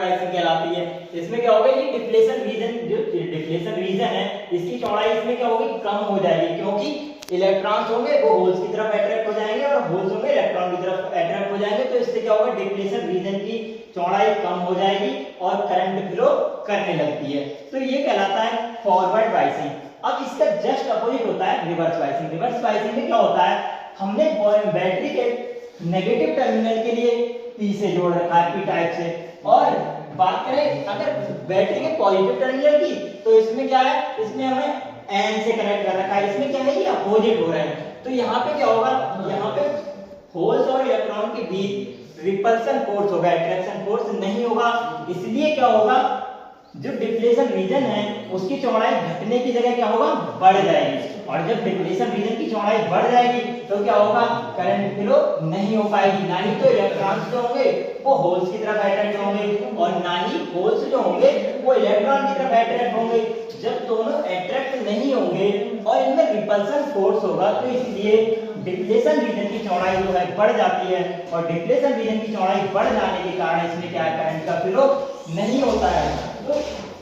वाइसिंग कहलाती है। इसमें क्या होगा कि डिफ्लेशन रीजन, जो डिफ्लेशन रीजन है इसकी चौड़ाई इसमें क्या होगी, कम हो जाएगी, क्योंकि इलेक्ट्रॉन्स होंगे वो होल्स की तरफ अट्रैक्ट हो जाएंगे और होल्स होंगे इलेक्ट्रॉन की तरफ अट्रैक्ट हो जाएंगे। तो इससे क्या होगा, डिफ्लेशन रीजन की चौड़ाई कम हो जाएगी और करंट फ्लो करने लगती है। तो ये कहलाता है फॉरवर्ड वाइसिंग। अब इसका जस्ट अपोजिट होता है रिवर्स वाइसिंग। रिवर्स वाइसिंग में क्या होता है, हमने बैटरी के नेगेटिव टर्मिनल के लिए पी से जोड़ रखा है, पी टाइप से, और बात करें अगर बैटरी के पॉजिटिव टर्मिनल की, तो इसमें क्या है, इसमें हमें एन से कनेक्ट कर रखा है, इसमें क्या है, ये अपोजिट हो रहा है। तो यहाँ पे क्या होगा, यहाँ पे होल्स और इलेक्ट्रॉन के बीच रिपल्सन फोर्स होगा, अट्रैक्शन फोर्स नहीं होगा। इसलिए क्या होगा, जो डिफ्लेशन रीजन है उसकी चौड़ाई घटने की जगह क्या होगा, बढ़ जाएगी। और जब डिफ्लेशन रीजन की चौड़ाई बढ़ जाएगी तो क्या होगा, करंट फ्लो नहीं हो पाएगी, ना ही तो इलेक्ट्रॉन्स जो होंगे वो होल्स की तरफ अट्रैक्ट होंगे और ना ही होल्स जो होंगे वो इलेक्ट्रॉन की तरफ अट्रैक्ट होंगे। जब दोनों अट्रैक्ट नहीं होंगे और इनमें रिपल्सन फोर्स होगा, तो इसलिए डिफ्लेशन रीजन की चौड़ाई जो है बढ़ जाती है, और डिफ्लेशन रीजन की चौड़ाई बढ़ जाने के कारण इसमें क्या है, करंट का फ्लो नहीं होता है। तो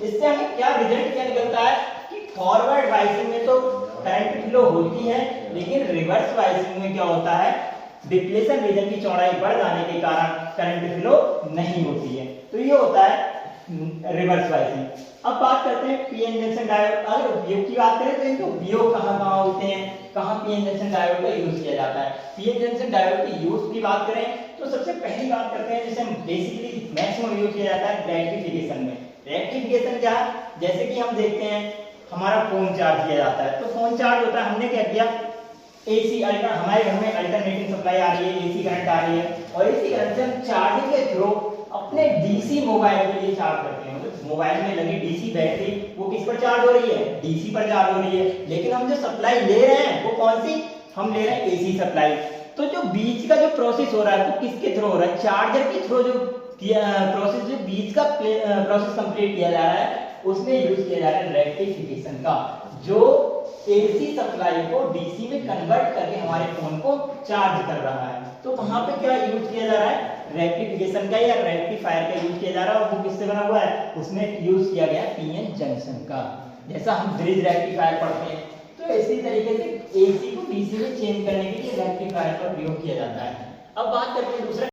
इससे हमें क्या रिजल्ट क्या निकलता है कि फॉरवर्ड वाइसिंग में तो करंट फ्लो होती है, लेकिन रिवर्स वाइसिंग में क्या होता है, डिफ्लेशन रीजन की चौड़ाई बढ़ जाने के कारण करंट फ्लो नहीं होती है। तो ये होता है रिवर्स वाइसिंग। अब बात करते हैं पीएन जंक्शन डायोड। अगर उपयोग की बात करें तो इनके उपयोग कहाँ होते हैं, कहाँ पीएन जंक्शन डायोड का यूज किया जाता है। पीएन जंक्शन डायोड की यूज की बात करें तो सबसे पहली बात करते हैं, जैसे हम बेसिकली मैक्सिमम यूज किया जाता है रेक्टिफिकेशन में। रेक्टिफिकेशन क्या है, जैसे कि हम देखते हैं हमारा फोन चार्ज किया जाता है, तो फोन चार्ज होता है, हमने क्या किया, एसी अल्टर, हमारे घर में अल्टरनेटिंग सप्लाई आ रही है, एसी करंट आ रही है, और एसी करंट से हम चार्जिंग के थ्रू अपने डीसी मोबाइल के लिए चार्ज करते हैं। तो मोबाइल में लगी डीसी बैटरी वो किस पर चार्ज हो रही है, डीसी पर चार्ज हो रही है, लेकिन हम जो सप्लाई ले रहे हैं वो कौन सी, हम ले रहे हैं एसी सप्लाई। तो जो बीच का जो प्रोसेस हो रहा है वो किसके थ्रू हो रहा है, चार्जर के थ्रू। जो प्रोसेस, जो बीच का प्रोसेस कंप्लीट किया जा रहा है उसमें यूज किया जा रहा है रेक्टिफिकेशन का, जो एसी सप्लाई को डीसी में कन्वर्ट करके हमारे फोन को चार्ज कर रहा है। तो वहां पे क्या यूज किया जा रहा है, रेक्टिफिकेशन का या रेक्टिफायर का यूज किया जा रहा है, और वो किससे बना हुआ है, उसमें यूज किया गया पीएन जंक्शन का। जैसा हम ब्रिज रेक्टिफायर पढ़ते हैं, तो इसी तरीके से एसी को डीसी में चेंज करने के लिए रेक्टिफायर का प्रयोग किया जाता है। अब बात करते हैं दूसरा